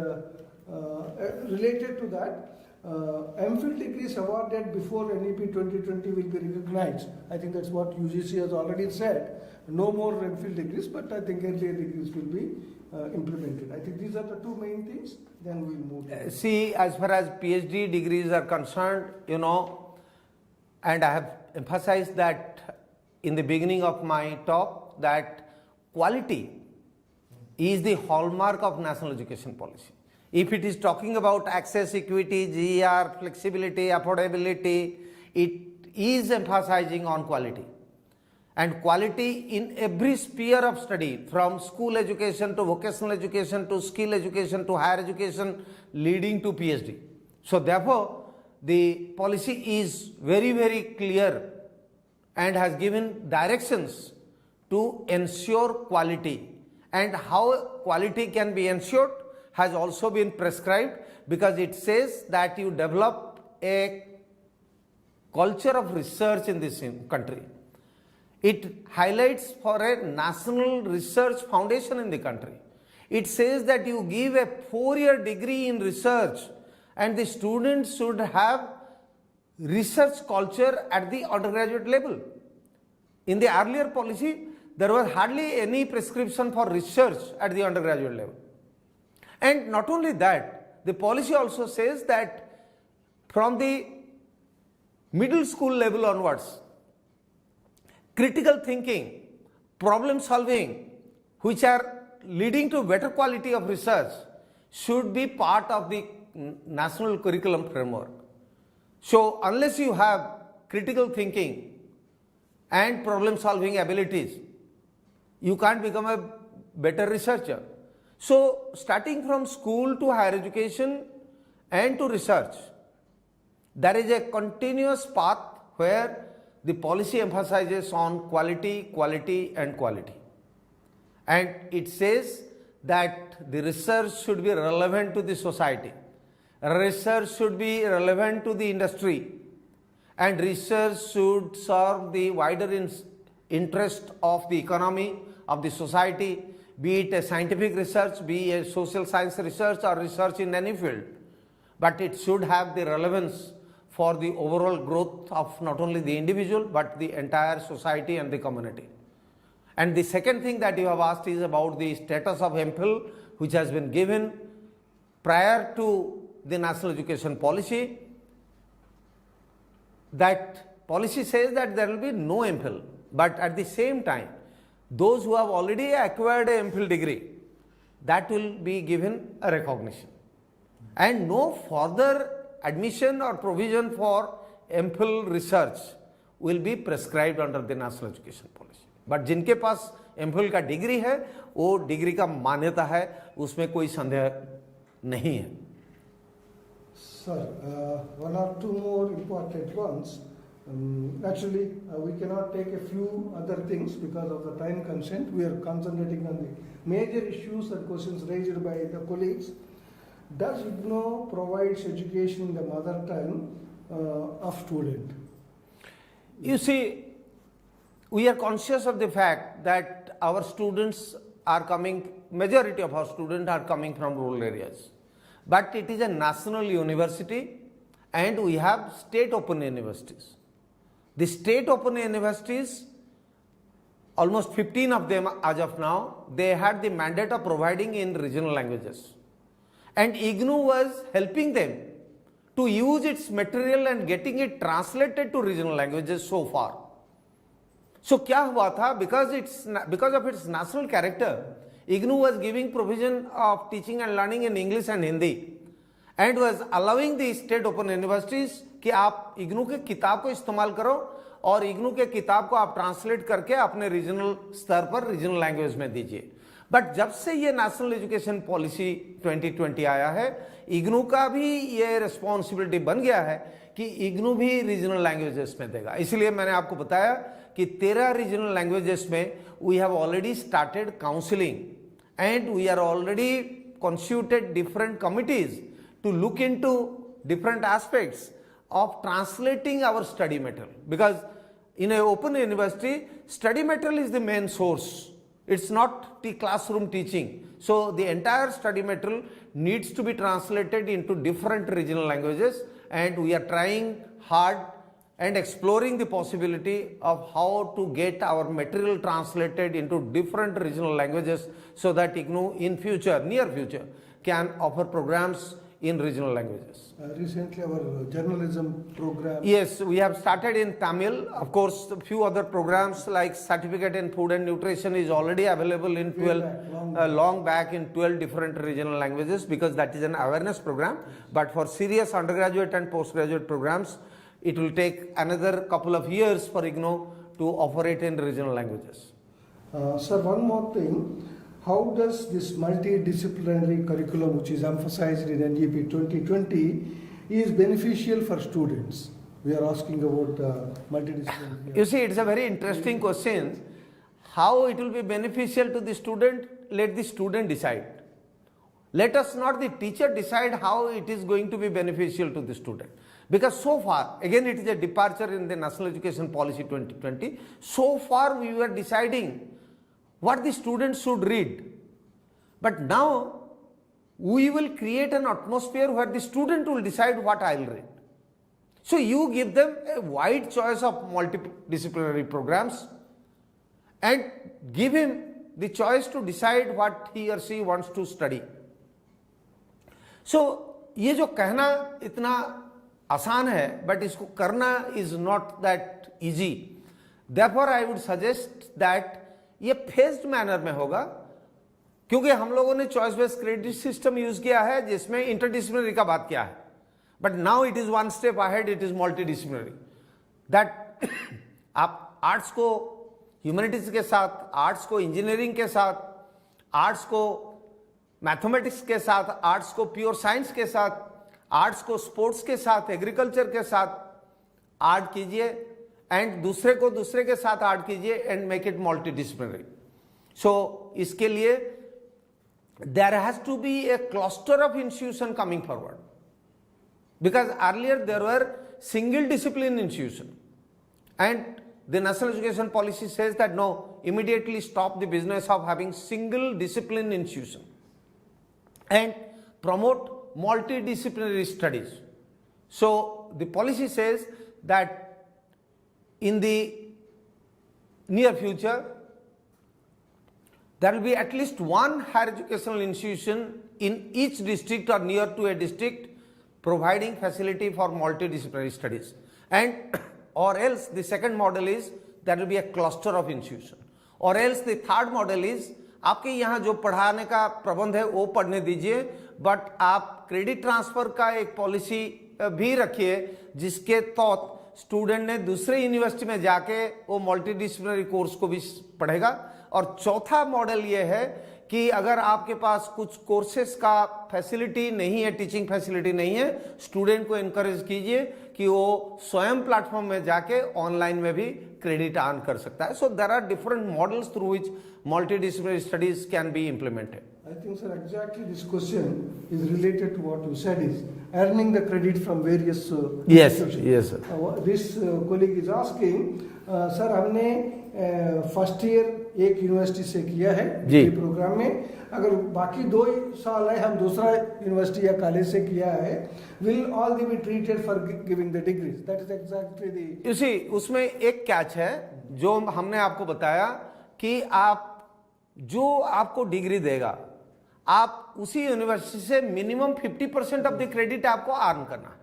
related to that, MPhil degrees awarded before NEP 2020 will be recognized. I think that's what UGC has already said. No more MPhil degrees, but I think earlier degrees will be implemented. I think these are the 2 main things. Then we'll move.
See, as far as PhD degrees are concerned, and I have emphasized that in the beginning of my talk, that quality is the hallmark of national education policy. If it is talking about access, equity, GER, flexibility, affordability, it is emphasizing on quality. And quality in every sphere of study, from school education to vocational education to skill education to higher education, leading to PhD. So therefore, the policy is very, very clear and has given directions to ensure quality. And how quality can be ensured has also been prescribed, because it says that you develop a culture of research in this country. It highlights for a national research foundation in the country. It says that you give a 4-year degree in research and the students should have research culture at the undergraduate level. In the earlier policy, there was hardly any prescription for research at the undergraduate level. And not only that, the policy also says that from the middle school level onwards, critical thinking, problem solving, which are leading to better quality of research, should be part of the national curriculum framework. So unless you have critical thinking and problem solving abilities, you can't become a better researcher. So starting from school to higher education and to research, there is a continuous path where the policy emphasizes on quality, quality and quality. And it says that the research should be relevant to the society. Research should be relevant to the industry. And research should serve the wider interest of the economy, of the society, be it a scientific research, be it a social science research or research in any field. But it should have the relevance for the overall growth of not only the individual but the entire society and the community. And the second thing that you have asked is about the status of MPhil, which has been given prior to the national education policy. That policy says that there will be no MPhil, but at the same time, those who have already acquired a MPhil degree, that will be given a recognition. And no further admission or provision for MPhil research will be prescribed under the national education policy. But जिनके पास MPhil का degree है, वो degree का मान्यता है, उसमें कोई संदेह नहीं है.
Sir, one or two more important ones. Actually, we cannot take a few other things because of the time constraint. We are concentrating on the major issues and questions raised by the colleagues. Does IGNOU provides education in the mother tongue of student?
You see, we are conscious of the fact that our students are coming, majority of our students are coming from rural areas. But it is a national university and we have state open universities. The state open universities, almost 15 of them as of now, they had the mandate of providing in regional languages. And IGNOU was helping them to use its material and getting it translated to regional languages so far. So क्या हुआ था? Because of its national character, IGNOU was giving provision of teaching and learning in English and Hindi and was allowing the state open universities कि आप IGNOU के किताब को इस्तेमाल करो और IGNOU के किताब को आप ट्रांसलेट करके अपने रीजनल स्तर पर रीजनल लैंग्वेज में दीजिए. बट जब से ये नेशनल एजुकेशन पॉलिसी 2020 आया है, IGNOU का भी ये रिस्पॉन्सिबिलिटी बन गया है कि IGNOU भी रीजनल लैंग्वेजेस में देगा. इसलिए मैंने आपको बताया कि 13 रीजनल लैंग्वेजेस में we have already started counselling and we are already constituted different committees to look into different aspects of translating our study material, because in an open university study material is the main source. It's not the classroom teaching. So the entire study material needs to be translated into different regional languages, and we are trying hard and exploring the possibility of how to get our material translated into different regional languages so that IGNOU in future, near future, can offer programs in regional languages.
Recently our journalism program.
Yes, we have started in Tamil. Of course, a few other programs like certificate in food and nutrition is already available in 12, long back in 12 different regional languages, because that is an awareness program. But for serious undergraduate and postgraduate programs, it will take another couple of years for IGNOU to offer it in regional languages.
Sir, one more thing. How does this multidisciplinary curriculum, which is emphasized in NEP 2020, is beneficial for students? We are asking about multidisciplinary.
You see, it's a very interesting question. How it will be beneficial to the student, let the student decide. Let us not the teacher decide how it is going to be beneficial to the student. Because so far, again it is a departure in the National Education Policy 2020, so far we were deciding what the students should read. But now we will create an atmosphere where the student will decide what I will read. So you give them a wide choice of multidisciplinary programs and give him the choice to decide what he or she wants to study. So ये जो कहना इतना आसान है, but इसको करना is not that easy. Therefore I would suggest that ये phased manner में होगा, क्योंकि हम लोगों ने choice based credit system use किया है जिसमें इंटरडिसिप्लिनरी का बात किया है, but now it is one step ahead, it is multidisciplinary, that आप आर्ट्स को ह्यूमैनिटीज के साथ, आर्ट्स को इंजीनियरिंग के साथ, आर्ट्स को मैथमेटिक्स के साथ, आर्ट्स को प्योर साइंस के साथ, आर्ट्स को स्पोर्ट्स के साथ, एग्रीकल्चर के साथ आर्ट कीजिए एंड दूसरे को दूसरे के साथ आर्ट कीजिए एंड मेक इट मल्टीडिसिप्लिनरी. सो इसके लिए there has to be a cluster of institution coming forward, because earlier there were single discipline institution, and the National Education Policy says that no, immediately stop the business of having single discipline institution and promote multidisciplinary studies. So the policy says that in the near future there will be at least one higher educational institution in each district or near to a district providing facility for multidisciplinary studies, and or else the second model is there will be a cluster of institution, or else the third model is आपके यहाँ जो पढ़ाने का प्रबंध है वो पढ़ने दीजिए, बट आप क्रेडिट ट्रांसफर का एक पॉलिसी भी रखिए जिसके तहत स्टूडेंट ने दूसरे यूनिवर्सिटी में जाके वो मल्टीडिसिप्लिनरी कोर्स को भी पढ़ेगा. और चौथा मॉडल ये है कि अगर आपके पास कुछ कोर्सेज का फैसिलिटी नहीं है, टीचिंग फैसिलिटी नहीं है, स्टूडेंट को एनकरेज कीजिए कि वो स्वयं प्लेटफॉर्म में जाके ऑनलाइन में भी क्रेडिट अर्न कर सकता है. So there are different models through which multidisciplinary studies can be implemented.
I think, sir, exactly this question is related to what you said, is earning the credit from various institutions.
Yes, sir.
This colleague is asking, sir, हमने first year एक university से किया है ये programme में, अगर बाकी 2 साल है हम दूसरा यूनिवर्सिटी या कॉलेज से किया है, will all they be treated for giving the degrees? That is exactly the.
You see, उसमें एक कैच है जो हमने आपको बताया कि आप जो आपको डिग्री देगा आप उसी यूनिवर्सिटी से मिनिमम 50% ऑफ द क्रेडिट आपको अर्न करना है.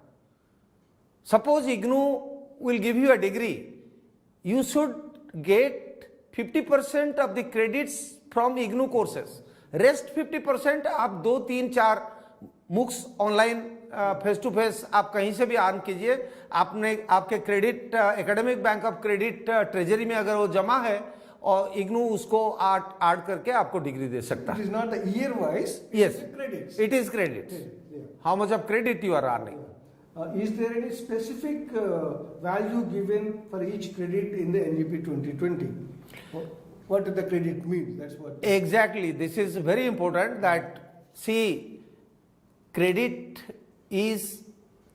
Suppose IGNOU will give you a degree, you should get 50% of the credits from IGNOU courses, rest 50% आप 2, 3, 4 मुक्स ऑनलाइन फेस टू फेस आप कहीं से भी अर्न कीजिए. आपने आपके credit academic bank of credit treasury में अगर वो जमा है और इग्नू उसको ऐड करके आपको डिग्री दे सकता है.
It is not the year wise.
Yes,
credits.
it is credits.
Yeah.
How much of credit you are earning?
Is there any specific value given for each credit in the NEP 2020? What does the credit mean? That's what.
Exactly. This is very important. That see, credit is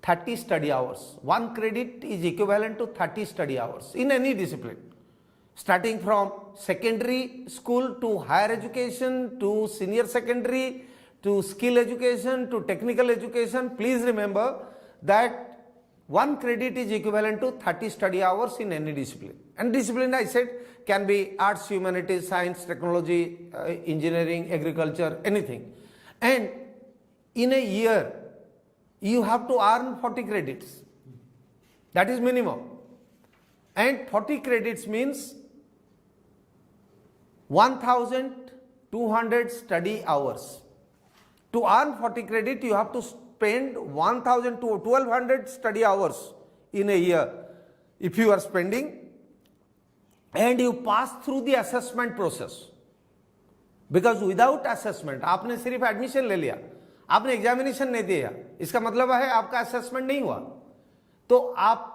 30 study hours. One credit is equivalent to 30 study hours in any discipline. Starting from secondary school to higher education to senior secondary to skill education to technical education, please remember that one credit is equivalent to 30 study hours in any discipline. And discipline, I said, can be arts, humanities, science, technology, engineering, agriculture, anything. And in a year, you have to earn 40 credits. That is minimum. And 40 credits means 1,200 study hours. To earn 40 credit, you have to spend 1,000 to 1,200 study hours in a year. If you are spending and you pass through the assessment process, because without assessment, आपने सिर्फ admission ले लिया, आपने examination नहीं दिया, इसका मतलब है आपका असेसमेंट नहीं हुआ. तो आप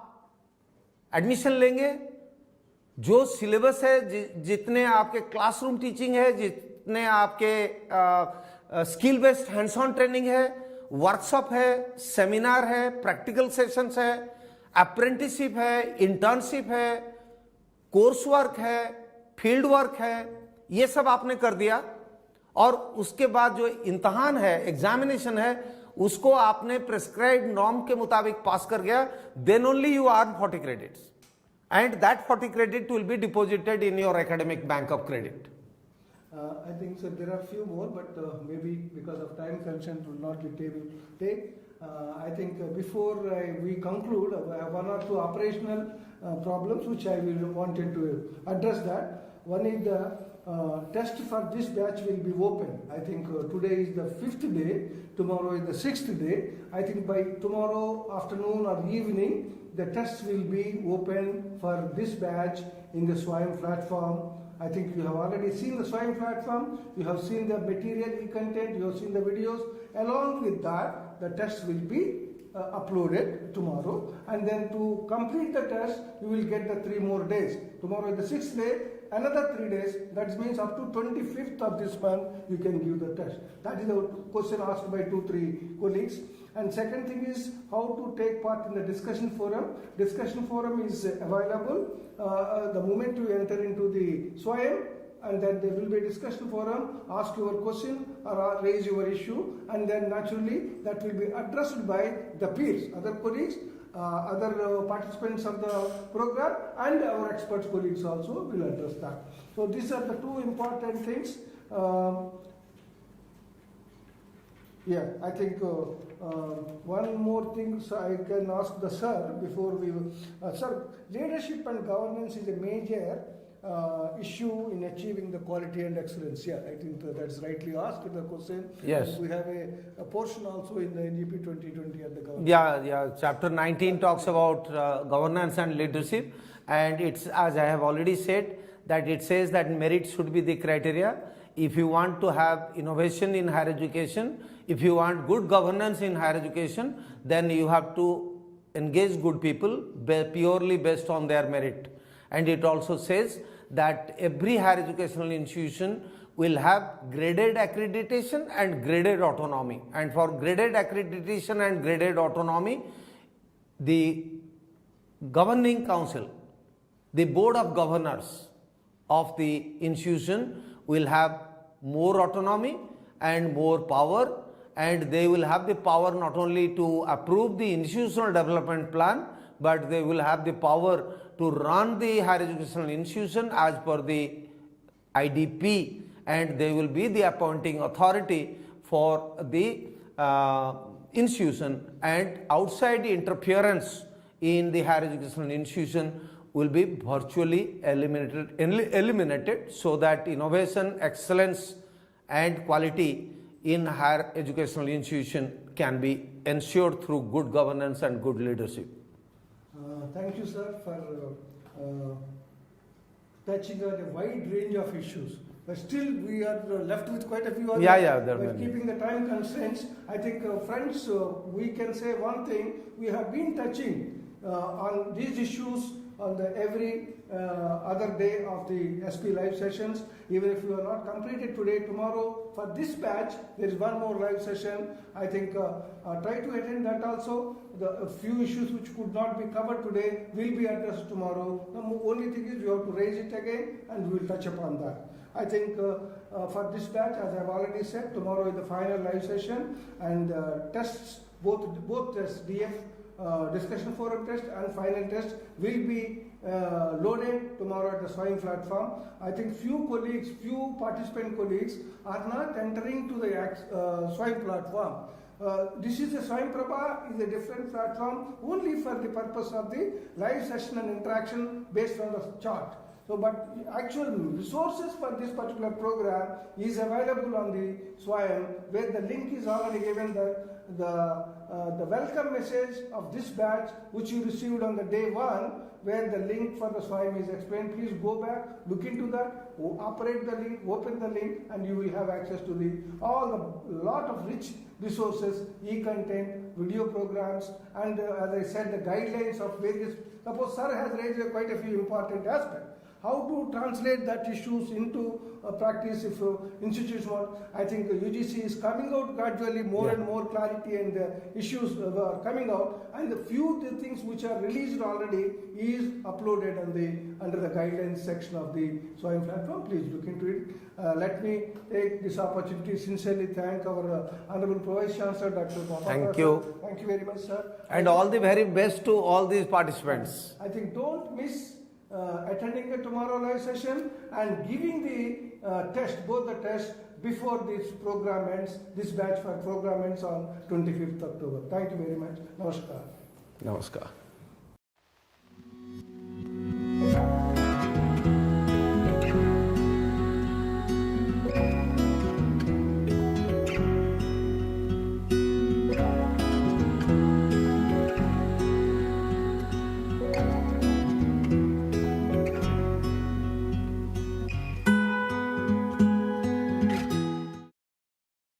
एडमिशन लेंगे, जो सिलेबस है, जितने आपके क्लासरूम टीचिंग है, जितने आपके skill based hands on training है, वर्कशॉप है, सेमिनार है, प्रैक्टिकल सेशंस है, अप्रेंटिसशिप है, इंटर्नशिप है, कोर्स वर्क है, फील्ड वर्क है, ये सब आपने कर दिया और उसके बाद जो इम्तहान है, एग्जामिनेशन है, उसको आपने प्रेस्क्राइब्ड नॉर्म के मुताबिक पास कर गया, then only you earn 40 credits and that 40 credit will be deposited in your academic bank of credit.
I think so. There are few more, but maybe because of time constraint, will not be able to take. I think before we conclude, I have one or two operational problems which I will wanted to address. That one is the test for this batch will be open. I think today is the 5th day. Tomorrow is the 6th day. I think by tomorrow afternoon or evening, the tests will be open for this batch in the SWAYAM platform. I think you have already seen the SWAYAM platform, you have seen the material, e-content, you have seen the videos. Along with that, the tests will be uploaded tomorrow, and then to complete the test, you will get the 3 more days. Tomorrow is the 6th day, another 3 days, that means up to 25th of this month, you can give the test. That is the question asked by 2-3 colleagues. And second thing is how to take part in the discussion forum. Discussion forum is available the moment you enter into the SWAYAM, and then there will be a discussion forum, ask your question or raise your issue, and then naturally that will be addressed by the peers, other colleagues, other participants of the program, and our experts colleagues also will address that. So these are the 2 important things. Yeah, I think one more thing so I can ask the sir before we sir, leadership and governance is a major issue in achieving the quality and excellence. Yeah, I think that's rightly asked the question.
Yes.
We have a portion also in the NEP 2020 at the government.
Yeah. Chapter 19 talks about governance and leadership, and it's, as I have already said, that it says that merit should be the criteria. If you want to have innovation in higher education, if you want good governance in higher education, then you have to engage good people purely based on their merit. And it also says that every higher educational institution will have graded accreditation and graded autonomy. And for graded accreditation and graded autonomy, the governing council, the board of governors of the institution will have more autonomy and more power, and they will have the power not only to approve the institutional development plan, but they will have the power to run the higher educational institution as per the IDP, and they will be the appointing authority for the institution, and outside interference in the higher educational institution will be virtually eliminated so that innovation, excellence and quality in higher educational institution can be ensured through good governance and good leadership.
Thank you, sir, for touching on a wide range of issues. But still, we are left with quite a few others. But keeping the time constraints, I think, friends, we can say one thing. We have been touching on these issues on the every other day of the SP live sessions. Even if you are not completed today, tomorrow for this batch there is one more live session. I think try to attend that also. The few issues which could not be covered today will be addressed tomorrow. The only thing is you have to raise it again, and we will touch upon that. I think for this batch, as I have already said, tomorrow is the final live session, and tests, both tests, DF discussion forum test and final test will be loaded tomorrow at the SWAYAM platform. I think few participant colleagues are not entering to the SWAYAM platform. This is a SWAYAM Prabha is a different platform only for the purpose of the live session and interaction based on the chart. So, but actual resources for this particular program is available on the SWAYAM, where the link is already given. The welcome message of this batch, which you received on the day 1, where the link for the SWAYAM is explained. Please go back, look into that, operate the link, open the link, and you will have access to the lot of rich resources, e-content, video programs, and as I said, the guidelines of various. Suppose sir has raised quite a few important aspects. how to translate that issues into practice if institutions want. I think UGC is coming out gradually, more and more clarity and issues are coming out, and the few things which are released already is uploaded on under the guidelines section of the SWAYAM platform. Please look into it. Let me take this opportunity sincerely thank our Honorable Vice Chancellor Dr. Papa.
Thank you.
Thank you very much, sir.
And all the very best to all these participants.
I think don't miss attending the tomorrow live session and giving the test, both the tests, before this program ends, this batch for program ends on 25th October. Thank you very much. Namaskar.
Namaskar.